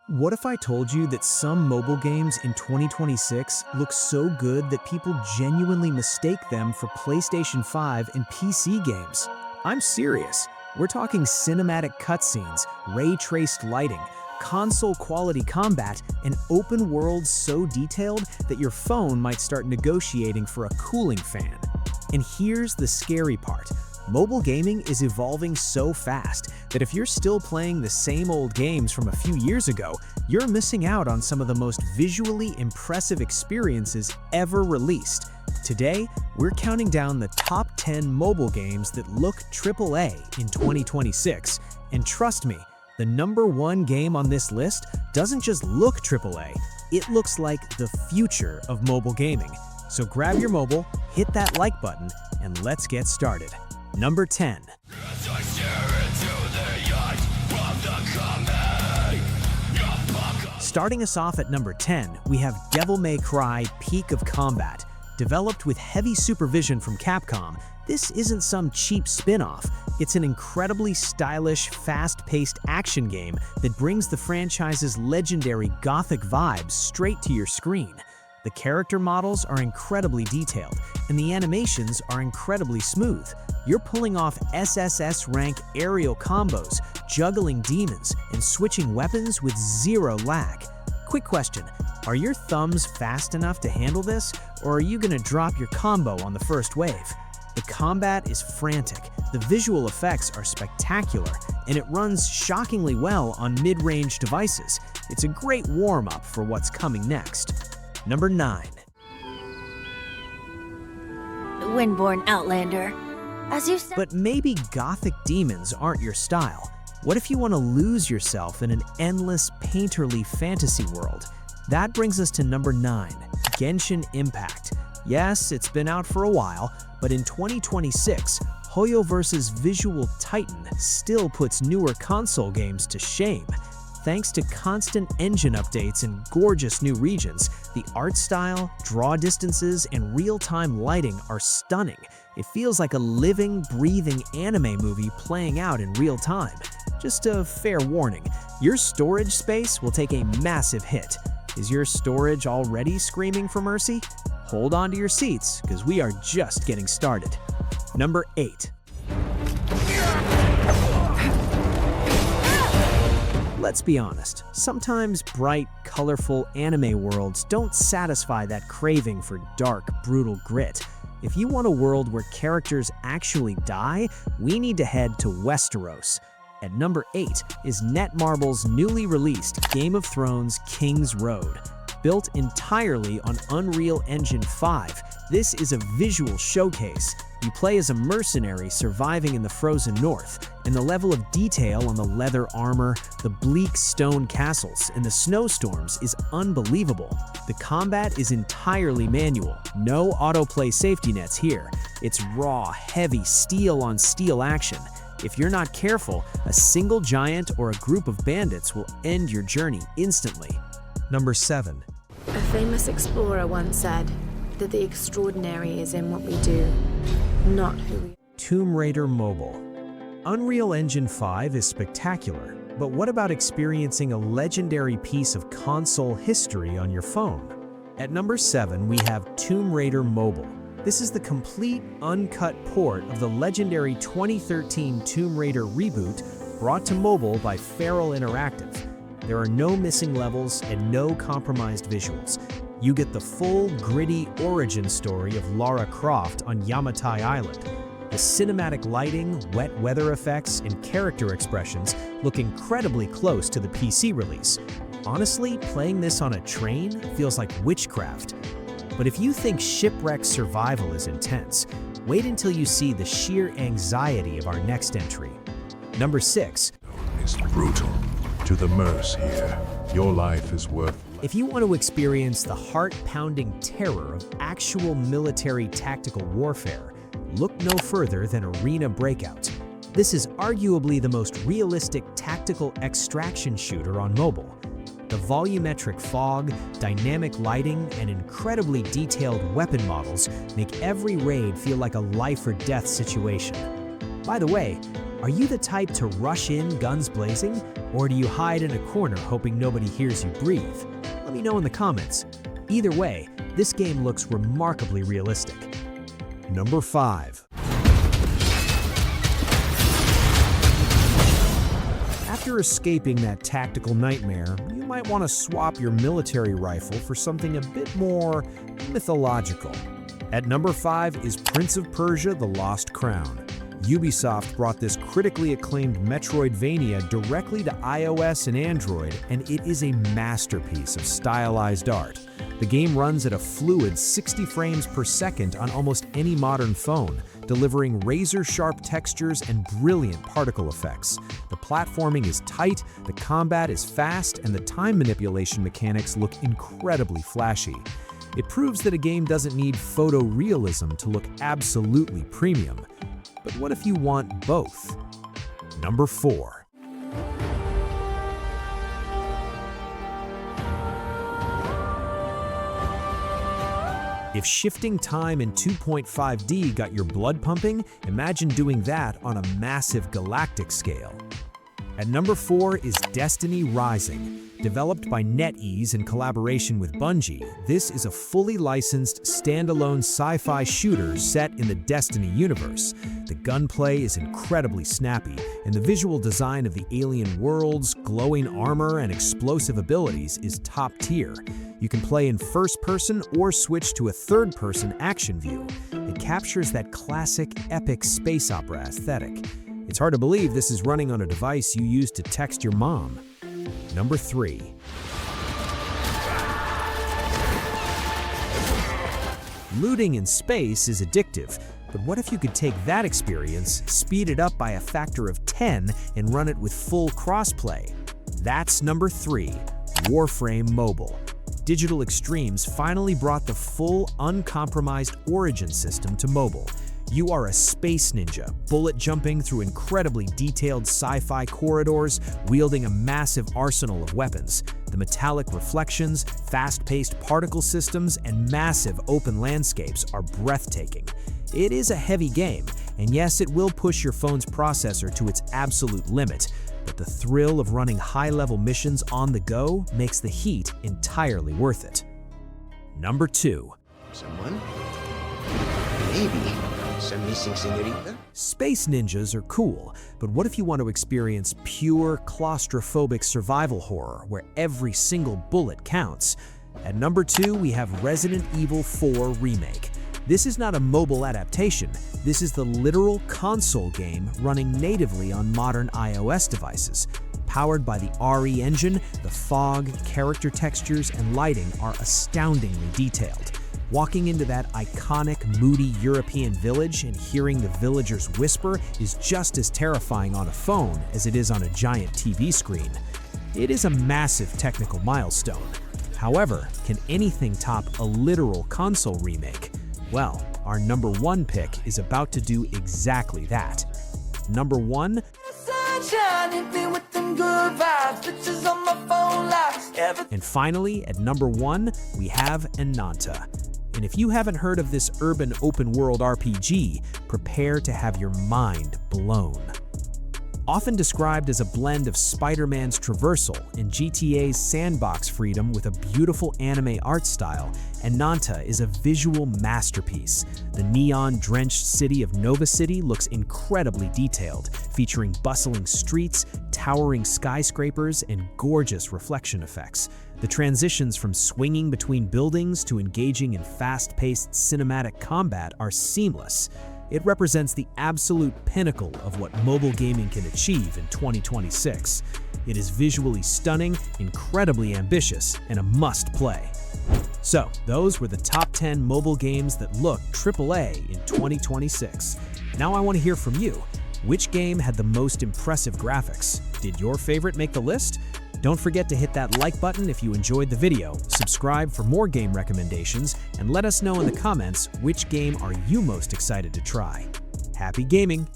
What if I told you that some mobile games in 2026 look so good that people genuinely mistake them for PlayStation 5 and PC games? I'm serious. We're talking cinematic cutscenes, ray-traced lighting, console-quality combat, and open worlds so detailed that your phone might start negotiating for a cooling fan. And here's the scary part. Mobile gaming is evolving so fast that if you're still playing the same old games from a few years ago, you're missing out on some of the most visually impressive experiences ever released. Today, we're counting down the top 10 mobile games that look AAA in 2026. And trust me, the number one game on this list doesn't just look AAA, it looks like the future of mobile gaming. So grab your mobile, hit that like button, and let's get started. Number 10. Starting us off at number 10, we have Devil May Cry: Peak of Combat. Developed with heavy supervision from Capcom, this isn't some cheap spin-off. It's an incredibly stylish, fast-paced action game that brings the franchise's legendary gothic vibes straight to your screen. The character models are incredibly detailed, and the animations are incredibly smooth. You're pulling off SSS rank aerial combos, juggling demons, and switching weapons with zero lag. Quick question, are your thumbs fast enough to handle this, or are you gonna drop your combo on the first wave? The combat is frantic, the visual effects are spectacular, and it runs shockingly well on mid-range devices. It's a great warm-up for what's coming next. Number 9. Windborn Outlander. As you said. But maybe gothic demons aren't your style. What if you want to lose yourself in an endless, painterly fantasy world? That brings us to number 9, Genshin Impact. Yes, it's been out for a while, but in 2026, Hoyo vs. Visual Titan still puts newer console games to shame. Thanks to constant engine updates and gorgeous new regions, the art style, draw distances, and real-time lighting are stunning. It feels like a living, breathing anime movie playing out in real time. Just a fair warning, your storage space will take a massive hit. Is your storage already screaming for mercy? Hold on to your seats, because we are just getting started. Number 8. Let's be honest, sometimes bright, colorful anime worlds don't satisfy that craving for dark, brutal grit. If you want a world where characters actually die, we need to head to Westeros. At number 8 is Netmarble's newly released Game of Thrones Kingsroad. Built entirely on Unreal Engine 5, this is a visual showcase. You play as a mercenary surviving in the frozen north, and the level of detail on the leather armor, the bleak stone castles, and the snowstorms is unbelievable. The combat is entirely manual, no autoplay safety nets here. It's raw, heavy, steel-on-steel action. If you're not careful, a single giant or a group of bandits will end your journey instantly. Number 7. A famous explorer once said that the extraordinary is in what we do, not who we are. Tomb Raider Mobile. Unreal Engine 5 is spectacular, but what about experiencing a legendary piece of console history on your phone? At number 7, we have Tomb Raider Mobile. This is the complete, uncut port of the legendary 2013 Tomb Raider reboot brought to mobile by Feral Interactive. There are no missing levels and no compromised visuals. You get the full, gritty origin story of Lara Croft on Yamatai Island. The cinematic lighting, wet weather effects, and character expressions look incredibly close to the PC release. Honestly, playing this on a train feels like witchcraft. But if you think shipwreck survival is intense, wait until you see the sheer anxiety of our next entry. Number 6. It's brutal. To the Merce here, your life is worth. If you want to experience the heart-pounding terror of actual military tactical warfare, look no further than Arena Breakout. This is arguably the most realistic tactical extraction shooter on mobile. The volumetric fog, dynamic lighting, and incredibly detailed weapon models make every raid feel like a life-or-death situation. By the way, are you the type to rush in guns blazing, Or do you hide in a corner hoping nobody hears you breathe? Let me know in the comments. Either way, this game looks remarkably realistic. Number 5. After escaping that tactical nightmare, you might want to swap your military rifle for something a bit more mythological. At number 5 is Prince of Persia: The Lost Crown. Ubisoft brought this critically acclaimed Metroidvania directly to iOS and Android, and it is a masterpiece of stylized art. The game runs at a fluid 60 frames per second on almost any modern phone, delivering razor-sharp textures and brilliant particle effects. The platforming is tight, the combat is fast, and the time manipulation mechanics look incredibly flashy. It proves that a game doesn't need photorealism to look absolutely premium. But what if you want both? Number 4. If shifting time in 2.5D got your blood pumping, imagine doing that on a massive galactic scale. At number 4 is Destiny Rising. Developed by NetEase in collaboration with Bungie, this is a fully licensed, standalone sci-fi shooter set in the Destiny universe. The gunplay is incredibly snappy, and the visual design of the alien worlds, glowing armor, and explosive abilities is top tier. You can play in first person or switch to a third-person action view. It captures that classic epic space opera aesthetic. It's hard to believe this is running on a device you use to text your mom. Number 3. Looting in space is addictive, but what if you could take that experience, speed it up by a factor of 10, and run it with full crossplay? That's number 3, Warframe Mobile. Digital Extremes finally brought the full, uncompromised Origin system to mobile. You are a space ninja, bullet jumping through incredibly detailed sci-fi corridors, wielding a massive arsenal of weapons. The metallic reflections, fast-paced particle systems, and massive open landscapes are breathtaking. It is a heavy game, and yes, it will push your phone's processor to its absolute limit, but the thrill of running high-level missions on the go makes the heat entirely worth it. Number 2. Someone? Maybe. Some missing senorita? Space ninjas are cool, but what if you want to experience pure, claustrophobic survival horror where every single bullet counts? At number 2, we have Resident Evil 4 Remake. This is not a mobile adaptation. This is the literal console game running natively on modern iOS devices. Powered by the RE engine, the fog, character textures, and lighting are astoundingly detailed. Walking into that iconic, moody European village and hearing the villagers whisper is just as terrifying on a phone as it is on a giant TV screen. It is a massive technical milestone. However, can anything top a literal console remake? Well, our number 1 pick is about to do exactly that. Number 1, and finally, at number 1, we have Ananta. And if you haven't heard of this urban open-world RPG, prepare to have your mind blown. Often described as a blend of Spider-Man's traversal and GTA's sandbox freedom with a beautiful anime art style, Ananta is a visual masterpiece. The neon-drenched city of Nova City looks incredibly detailed, featuring bustling streets, towering skyscrapers, and gorgeous reflection effects. The transitions from swinging between buildings to engaging in fast-paced cinematic combat are seamless. It represents the absolute pinnacle of what mobile gaming can achieve in 2026. It is visually stunning, incredibly ambitious, and a must-play. So, those were the top 10 mobile games that look AAA in 2026. Now I want to hear from you. Which game had the most impressive graphics? Did your favorite make the list? Don't forget to hit that like button if you enjoyed the video, subscribe for more game recommendations, and let us know in the comments which game are you most excited to try. Happy gaming!